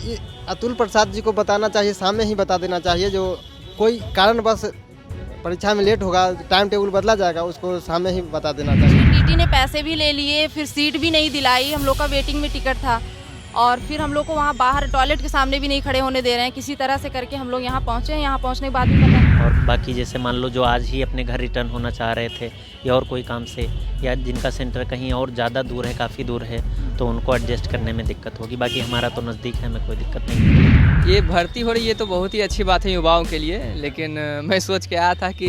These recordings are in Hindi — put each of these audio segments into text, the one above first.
ये अतुल प्रसाद जी को बताना चाहिए, सामने ही बता देना चाहिए। जो कोई कारणवश परीक्षा में लेट होगा, टाइम टेबल बदला जाएगा, उसको सामने ही बता देना चाहिए। टीटी ने पैसे भी ले लिए, फिर सीट भी नहीं दिलाई, हम लोग का वेटिंग में टिकट था और फिर हम लोग को वहाँ बाहर टॉयलेट के सामने भी नहीं खड़े होने दे रहे हैं। किसी तरह से करके हम लोग यहाँ पहुँचे हैं। यहाँ पहुँचने के बाद भी पता और बाकी जैसे मान लो जो आज ही अपने घर रिटर्न होना चाह रहे थे या और कोई काम से, या जिनका सेंटर कहीं और ज़्यादा दूर है, काफ़ी दूर है, तो उनको एडजस्ट करने में दिक्कत होगी। बाकी हमारा तो नज़दीक है, हमें कोई दिक्कत नहीं। ये भर्ती हो रही है तो बहुत ही अच्छी बात है युवाओं के लिए, लेकिन मैं सोच के आया था कि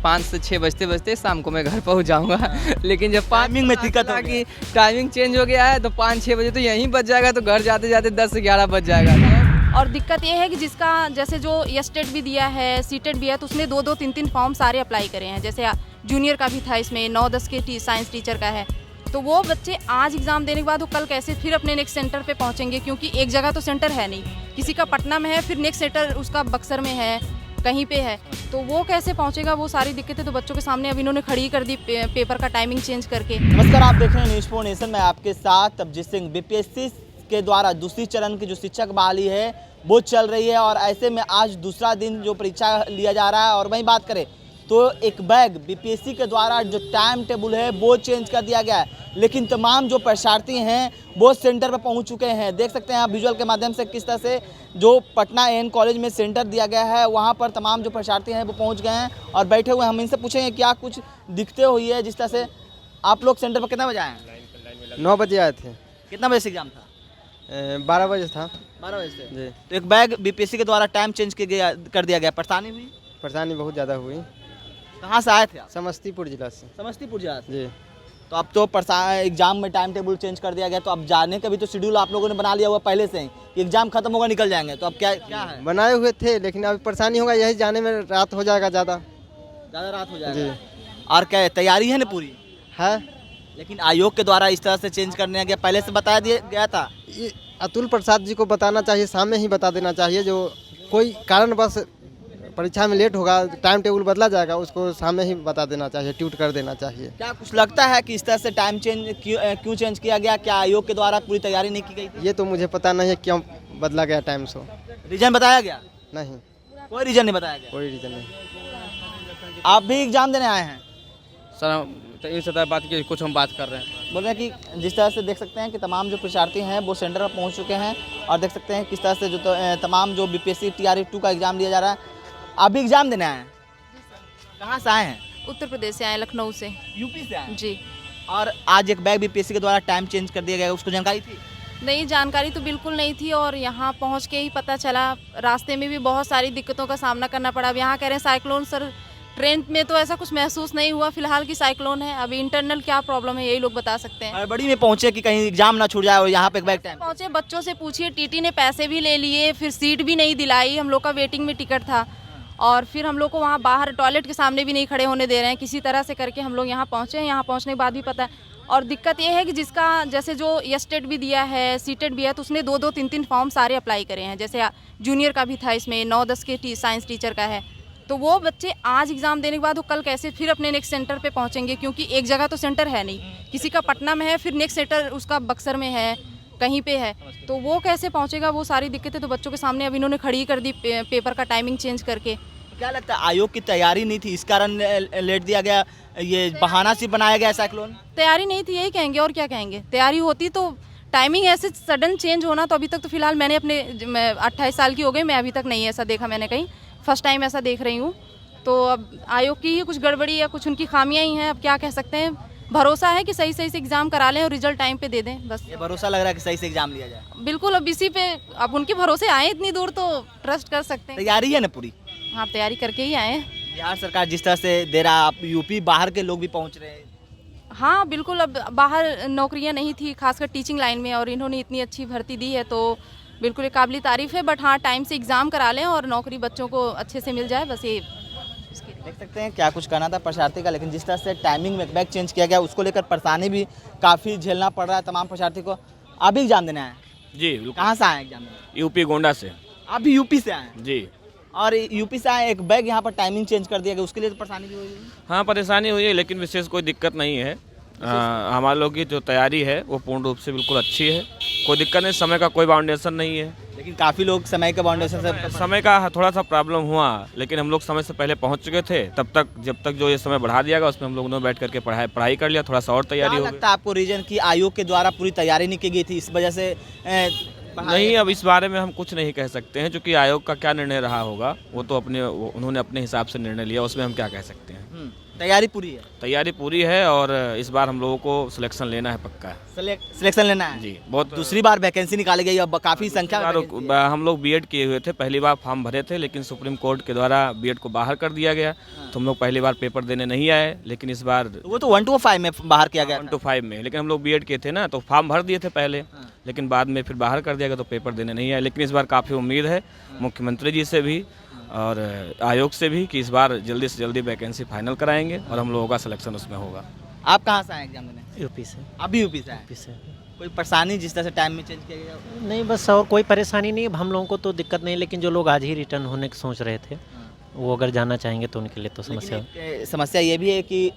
5 से 6 बजते बजते शाम को मैं घर पहुंच जाऊंगा। लेकिन जब टाइमिंग में दिक्कत था कि टाइमिंग चेंज हो गया है तो 5-6 बजे तो यहीं बच जाएगा, तो घर जाते जाते 10 से 11 बज जाएगा। और दिक्कत ये है कि जिसका जैसे जो एस्टेट भी दिया है, सीटेट भी है, तो उसने 2-2 3-3 फॉर्म सारे अप्लाई करे हैं। जैसे जूनियर का भी था, इसमें 9-10 के साइंस टीचर का है। तो वो बच्चे आज एग्ज़ाम देने के बाद वो कल कैसे फिर अपने नेक्स्ट सेंटर पे पहुंचेंगे, क्योंकि एक जगह तो सेंटर है नहीं। किसी का पटना में है, फिर नेक्स्ट सेंटर उसका बक्सर में है, कहीं पे है, तो वो कैसे पहुंचेगा। वो सारी दिक्कतें तो बच्चों के सामने अब इन्होंने खड़ी कर दी पेपर का टाइमिंग चेंज करके। नमस्कार, आप देख रहे हैं न्यूज़ 4 नेशन में आपके साथ अभिजीत सिंह। बीपीएससी के द्वारा दूसरी चरण की जो शिक्षक बहाली है वो चल रही है और ऐसे में आज दूसरा दिन जो परीक्षा लिया जा रहा है। और वहीं बात करें तो एक बैग बीपीएससी के द्वारा जो टाइम टेबल है वो चेंज कर दिया गया है, लेकिन तमाम जो परीक्षार्थी हैं वो सेंटर पर पहुंच चुके हैं। देख सकते हैं आप विजुअल के माध्यम से किस तरह से जो पटना एन कॉलेज में सेंटर दिया गया है वहां पर तमाम जो परीक्षार्थी हैं वो पहुंच गए हैं और बैठे हुए हैं। हम इनसे पूछेंगे क्या कुछ दिक्कतें हुई है। जिस तरह से आप लोग सेंटर पर कितना बजे आए हैं? 9 बजे आए थे। कितना बजे से एग्जाम था? 12 बजे था। 12 बजे से जी। तो एक बैग बीपीएससी के द्वारा टाइम चेंज कर दिया गया, परेशानी हुई? परेशानी बहुत ज़्यादा हुई। कहाँ से आए थे आप? समस्तीपुर जिला से। समस्तीपुर जिला से। जी। तो अब तो एग्जाम में टाइम टेबल चेंज कर दिया गया, तो अब जाने का भी तो शेड्यूल आप लोगों ने बना लिया हुआ पहले से ही कि एग्जाम खत्म होगा निकल जाएंगे, तो अब क्या है? बनाए हुए थे, लेकिन अभी परेशानी होगा, यही जाने में रात हो जाएगा ज़्यादा रात हो जाएगा। जी। और क्या है, तैयारी है ना पूरी? है। लेकिन आयोग के द्वारा इस तरह से चेंज करने गया, पहले से बता दिया गया था। ये अतुल प्रसाद जी को बताना चाहिए, सामने ही बता देना चाहिए। जो कोई कारणवश परीक्षा में लेट होगा, टाइम टेबल बदला जाएगा, उसको सामने ही बता देना चाहिए, ट्वीट कर देना चाहिए। क्या कुछ लगता है कि इस तरह से टाइम चेंज क्यों चेंज किया गया? क्या आयोग के द्वारा पूरी तैयारी नहीं की गई थी? ये तो मुझे पता नहीं है क्यों बदला गया टाइम सो। रीजन बताया गया? नहीं, कोई रीजन नहीं बताया गया। कोई रीजन नहीं। आप भी एग्जाम देने आए हैं? सर तो इन सतह बात की कुछ हम बात कर रहे हैं। बोल रहे हैं कि जिस तरह से देख सकते हैं कि तमाम जो परीक्षार्थी हैं वो सेंटर पर पहुंच चुके हैं और देख सकते हैं किस तरह से जो तमाम जो बीपीएससी TRE 2 का एग्जाम लिया जा रहा है। आप भी एग्जाम देने आए हैं? कहाँ से आए हैं? उत्तर प्रदेश से आए, लखनऊ से। यूपी से आए जी। और आज एक बैग बीपीएससी के द्वारा टाइम चेंज कर दिया गया, उसको जानकारी थी? नहीं, जानकारी तो बिल्कुल नहीं थी और यहाँ पहुँच के ही पता चला। रास्ते में भी बहुत सारी दिक्कतों का सामना करना पड़ा। अब यहाँ कह रहे हैं साइक्लोन, सर ट्रेन में तो ऐसा कुछ महसूस नहीं हुआ फिलहाल कि साइक्लोन है। अभी इंटरनल क्या प्रॉब्लम है यही लोग बता सकते हैं। हड़बड़ी में पहुंचे कि कहीं एग्जाम ना छूट जाए और यहाँ पे एक बैग टाइम पहुँचे, बच्चों से पूछिए, टीटी ने पैसे भी ले लिए, फिर सीट भी नहीं दिलाई, हम लोग का वेटिंग में टिकट था और फिर हम लोग को वहाँ बाहर टॉयलेट के सामने भी नहीं खड़े होने दे रहे हैं। किसी तरह से करके हम लोग यहाँ पहुँचे हैं। यहाँ पहुँचने के बाद भी पता है। और दिक्कत ये है कि जिसका जैसे जो एस्टेट भी दिया है, सीटेट भी है, तो उसने 2-2 3-3 फॉर्म सारे अप्लाई करे हैं। जैसे जूनियर का भी था, इसमें 9-10 के साइंस टीचर का है। तो वो बच्चे आज एग्ज़ाम देने के बाद वो कल कैसे फिर अपने नेक्स्ट सेंटर पे पहुंचेंगे, क्योंकि एक जगह तो सेंटर है नहीं। किसी का पटना में है, फिर नेक्स्ट सेंटर उसका बक्सर में है, कहीं पे है, तो वो कैसे पहुंचेगा। वो सारी दिक्कतें तो बच्चों के सामने अब इन्होंने खड़ी कर दी पेपर का टाइमिंग चेंज करके। क्या लगता है आयोग की तैयारी नहीं थी, इस कारण लेट दिया गया? ये बहाना सिर्फ बनाया गया साइक्लोन? तैयारी नहीं थी यही कहेंगे, और क्या कहेंगे। तैयारी होती तो टाइमिंग ऐसे सडन चेंज होना, तो अभी तक तो फिलहाल मैंने अपने 28 साल की हो गई, मैं अभी तक नहीं ऐसा देखा मैंने कहीं, फर्स्ट टाइम ऐसा देख रही हूँ। तो अब आयोग की ही कुछ गड़बड़ी या कुछ उनकी खामियां ही हैं, अब क्या कह सकते हैं। भरोसा है कि सही सही से एग्जाम करा लें और रिजल्ट टाइम पे दे दें, बस। ये भरोसा लग रहा है कि सही से एग्जाम लिया जाए? बिल्कुल, अब इसी पे अब उनके भरोसे आए इतनी दूर तो ट्रस्ट कर सकते हैं। तैयारी है ना पूरी? हाँ, तैयारी करके ही आए हैं। बिहार सरकार जिस तरह से दे रहा है, आप यूपी बाहर के लोग भी पहुंच रहे हैं। हाँ बिल्कुल, अब बाहर नौकरियाँ नहीं थी, खासकर टीचिंग लाइन में, और इन्होंने इतनी अच्छी भर्ती दी है तो बिल्कुल एक काबिल तारीफ़ है। बट हाँ, टाइम से एग्ज़ाम करा लें और नौकरी बच्चों को अच्छे से मिल जाए, बस ये। देख सकते हैं क्या कुछ करना था परीक्षार्थी का, लेकिन जिस तरह से टाइमिंग में बैग चेंज किया गया उसको लेकर परेशानी भी काफ़ी झेलना पड़ रहा है तमाम परीक्षार्थी को। आप भी एग्जाम देने आए? जी, कहाँ से आए एग्जाम देने? यूपी गोंडा से। आप भी यूपी से आए? जी। और यूपी से आए, एक बैग यहाँ पर टाइमिंग चेंज कर दिया गया, उसके लिए तो परेशानी भी हुई? हाँ, परेशानी हुई है, लेकिन विशेष कोई दिक्कत नहीं है। हमारे लोग की जो तैयारी है वो पूर्ण रूप से बिल्कुल अच्छी है, कोई दिक्कत नहीं, समय का कोई बाउंडेशन नहीं है। लेकिन काफ़ी लोग समय के बाउंडेशन से समय का थोड़ा सा प्रॉब्लम हुआ, लेकिन हम लोग समय से पहले पहुंच चुके थे। तब तक जब तक जो ये समय बढ़ा दिया गया उसमें हम लोगों ने बैठ करके पढ़ाई कर लिया, थोड़ा सा और तैयारी क्या हो गई। लगता है आपको रीजन की आयोग के द्वारा पूरी तैयारी नहीं की गई थी, इस वजह से नहीं, अब इस बारे में हम कुछ नहीं कह सकते हैं, क्योंकि आयोग का क्या निर्णय रहा होगा वो तो उन्होंने अपने हिसाब से निर्णय लिया, उसमें हम क्या कह सकते हैं। तैयारी पूरी है, तैयारी पूरी है और इस बार हम लोगों को सिलेक्शन लेना है पक्का। सिलेक्शन लेना है जी, बहुत दूसरी बार वैकेंसी निकाली गई, अब काफ़ी संख्या में vacancy है। हम लोग बीएड किए हुए थे, पहली बार फॉर्म भरे थे, लेकिन सुप्रीम कोर्ट के द्वारा बीएड को बाहर कर दिया गया, तो हम लोग पहली बार पेपर देने नहीं आए। लेकिन इस बार वो तो 1 to 5 में बाहर किया गया 1 to 5 में, लेकिन हम लोग बीएड किए थे ना, तो फॉर्म भर दिए थे पहले, लेकिन बाद में फिर बाहर कर दिया गया, तो पेपर देने नहीं आए। लेकिन इस बार काफ़ी उम्मीद है मुख्यमंत्री जी से भी और आयोग से भी कि इस बार जल्दी से जल्दी वैकेंसी फाइनल कराएंगे और हम लोगों का सिलेक्शन उसमें होगा। आप कहाँ से आए एग्जाम देने? यूपी से। अभी यूपी से आए? यूपी से। कोई परेशानी जिस तरह से टाइम में चेंज किया गया? नहीं, बस और कोई परेशानी नहीं, हम लोगों को तो दिक्कत नहीं, लेकिन जो लोग आज ही रिटर्न होने की सोच रहे थे वो अगर जाना चाहेंगे तो उनके लिए तो समस्या है। लेकिन समस्या ये भी है कि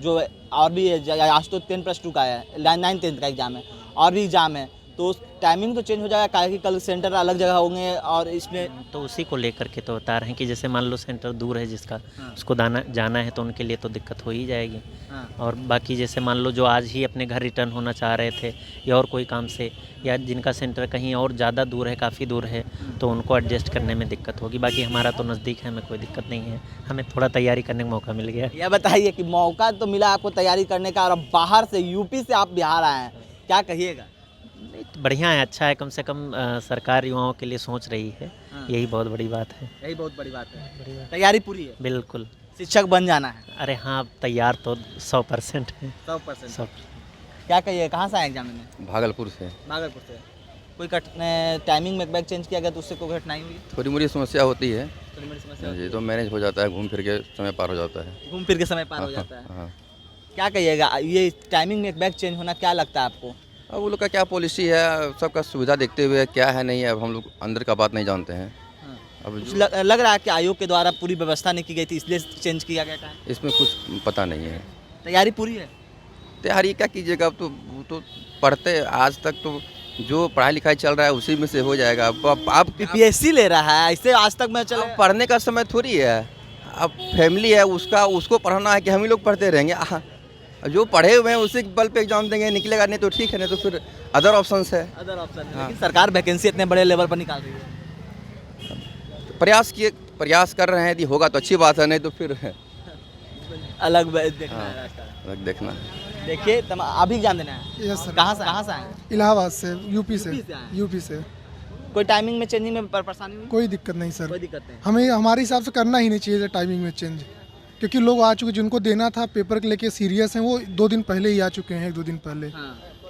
जो और भी आज तो 10+2 का है, 9-10 का एग्जाम है और भी एग्जाम है, तो टाइमिंग तो चेंज हो जाएगा, काहे कि कल सेंटर अलग जगह होंगे और इसमें तो उसी को लेकर के तो बता रहे हैं कि जैसे मान लो सेंटर दूर है जिसका, उसको जाना है तो उनके लिए तो दिक्कत हो ही जाएगी। और बाकी जैसे मान लो जो आज ही अपने घर रिटर्न होना चाह रहे थे या और कोई काम से, या जिनका सेंटर कहीं और ज़्यादा दूर है, काफ़ी दूर है, तो उनको एडजस्ट करने में दिक्कत होगी। बाकी हमारा तो नज़दीक है, हमें कोई दिक्कत नहीं है, हमें थोड़ा तैयारी करने का मौका मिल गया। यह बताइए कि मौका तो मिला आपको तैयारी करने का, और अब बाहर से यूपी से आप बिहार आए हैं, क्या कहिएगा? नहीं, तो बढ़िया है, अच्छा है, कम से कम सरकार युवाओं के लिए सोच रही है, यही बहुत बड़ी बात है। यही बहुत बड़ी बात है। तैयारी पूरी है? बिल्कुल। शिक्षक बन जाना है? अरे हाँ, तैयार तो 100% है। 100%। क्या कहिए, कहाँ से आए एग्जाम में? भागलपुर से। भागलपुर से। कोई टाइमिंग में बैग चेंज किया गया तो उससे कोई कठिनाई हुई? थोड़ी मोड़ी समस्या होती है थोड़ी बड़ी समस्या जी, तो मैनेज हो जाता है, घूम फिर के समय पार हो जाता है। घूम फिर के समय पार हो जाता है। हाँ। क्या कहिएगा, ये टाइमिंग में एक बैग चेंज होना क्या लगता है आपको? अब वो लोग का क्या पॉलिसी है, सबका सुविधा देखते हुए क्या है नहीं है, अब हम लोग अंदर का बात नहीं जानते हैं। अब कुछ लग रहा है कि आयोग के द्वारा पूरी व्यवस्था नहीं की गई थी, इसलिए चेंज किया गया टाइम? इसमें कुछ पता नहीं है। तैयारी पूरी है? तैयारी क्या कीजिएगा, अब तो वो तो पढ़ते आज तक तो जो पढ़ाई लिखाई चल रहा है उसी में से हो जाएगा। अब बीपीएससी ले रहा है, इससे आज तक मैं चले अब पढ़ने का समय थोड़ी है, अब फैमिली है उसको पढ़ाना है कि हम ही लोग पढ़ते रहेंगे। जो पढ़े हुए हैं उसी बल पे एग्जाम देंगे, निकलेगा नहीं तो ठीक है, नहीं तो फिर अदर ऑप्शंस है। अदर ऑप्शन है, लेकिन सरकार वैकेंसी इतने बड़े लेवल पर निकाल रही है। प्रयास कर रहे हैं, यदि होगा तो अच्छी बात है, नहीं तो फिर अलग देखना है रास्ता। देखना। देखिए अभी एग्जाम देना है? Yes sir. कहाँ से आए? इलाहाबाद से, यूपी से। यूपी से आए? यूपी से। कोई टाइमिंग में चेंजिंग में परेशानी हुई? कोई दिक्कत नहीं सर, कोई दिक्कत नहीं। हमें हमारे हिसाब से करना ही नहीं चाहिए था टाइमिंग में चेंज, क्योंकि लोग आ चुके, जिनको देना था पेपर के लेके सीरियस हैं, वो 2 दिन पहले ही आ चुके हैं, 1-2 दिन पहले।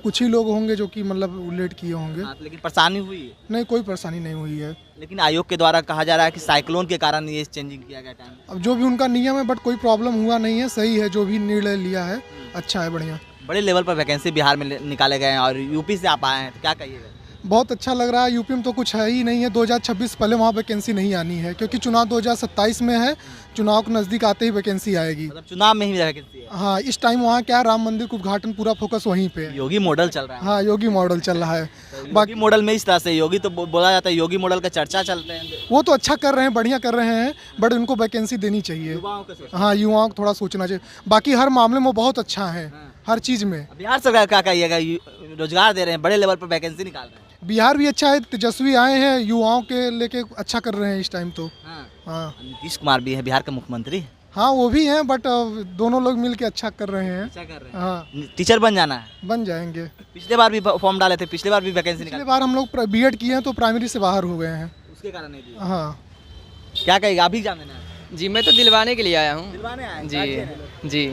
कुछ ही लोग होंगे जो कि मतलब लेट किए होंगे। लेकिन परेशानी हुई? नहीं, कोई परेशानी नहीं हुई है। लेकिन आयोग के द्वारा कहा जा रहा है कि साइक्लोन के कारण ये चेंजिंग किया गया टाइम। अब जो भी उनका नियम है, बट कोई प्रॉब्लम हुआ नहीं है, सही है, जो भी निर्णय लिया है अच्छा है, बढ़िया। बड़े लेवल पर वैकेंसी बिहार में निकाले गए हैं और यूपी से आप आए हैं, तो क्या कहिएगा? बहुत अच्छा लग रहा है। यूपी में तो कुछ है ही नहीं है, 2026 पहले वहाँ वैकेंसी नहीं आनी है, क्योंकि चुनाव 2027 में है, चुनाव के नज़दीक आते ही वैकेंसी आएगी। मतलब चुनाव में ही वैकेंसी है? हाँ, इस टाइम वहाँ क्या राम मंदिर का उद्घाटन, पूरा फोकस वहीं पे है। योगी मॉडल चल रहा है? हाँ, योगी मॉडल चल रहा है। योगी मॉडल में इस तरह से योगी तो बोला जाता है, योगी मॉडल का चर्चा चलते हैं, वो तो अच्छा कर रहे हैं, बढ़िया कर रहे हैं, बट उनको वैकेंसी देनी चाहिए। युवाओं का सोचना। हाँ, युवाओं को थोड़ा सोचना चाहिए। बाकी हर मामले में बहुत अच्छा है, हर चीज़ में। बिहार सरकार क्या कहिएगा, रोजगार दे रहे हैं, बड़े लेवल पर वैकेंसी निकाल रहे हैं। बिहार भी अच्छा है, तेजस्वी आए हैं, युवाओं के लेके अच्छा कर रहे हैं इस टाइम तो। हाँ, नीतीश कुमार भी है बिहार के मुख्यमंत्री। हाँ वो भी हैं, बट दोनों लोग मिल के अच्छा कर रहे हैं। अच्छा कर रहे हैं। हाँ, टीचर बन जाना है? बन जाएंगे। पिछले बार भी फॉर्म डाले थे, पिछले बार भी वैकेंसी पिछले निकाली, बार हम लोग बीएड किए हैं तो प्राइमरी से बाहर हो गए हैं, उसके कारण नहीं दिया। हाँ। क्या कहिएगा, अभी एग्जाम देना है? जी, मैं तो दिलवाने के लिए आया हूँ। दिलवाने आए हैं? जी जी।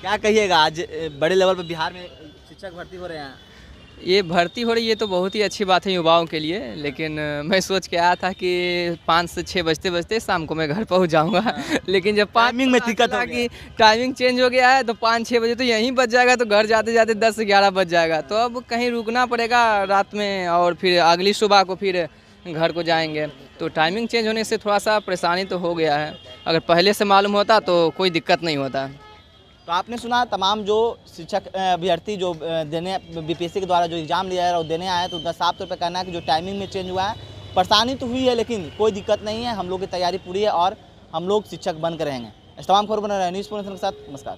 क्या कहिएगा, आज बड़े लेवल पर बिहार में शिक्षक भर्ती हो रहे हैं? ये भर्ती हो रही है तो बहुत ही अच्छी बात है युवाओं के लिए, लेकिन मैं सोच के आया था कि 5 से 6 बजते बजते शाम को मैं घर पहुंच जाऊंगा। लेकिन जब टाइमिंग में दिक्कत हो कि टाइमिंग चेंज हो गया है तो 5-6 बजे तो यहीं बज जाएगा, तो घर जाते जाते 10 से 11 बज जाएगा, तो अब कहीं रुकना पड़ेगा रात में और फिर अगली सुबह को फिर घर को जाएंगे। तो टाइमिंग चेंज होने से थोड़ा सा परेशानी तो हो गया है, अगर पहले से मालूम होता तो कोई दिक्कत नहीं होता। तो आपने सुना तमाम जो शिक्षक अभ्यर्थी जो देने बीपीएससी के द्वारा जो एग्ज़ाम लिया है और देने आए हैं, तो उनका साफ तौर पर कहना है कि जो टाइमिंग में चेंज हुआ है परेशानी तो हुई है लेकिन कोई दिक्कत नहीं है, हम लोग की तैयारी पूरी है और हम लोग शिक्षक बन कर रहेंगे। इस तमाम खबर बना रहे न्यूज़ के साथ। नमस्कार।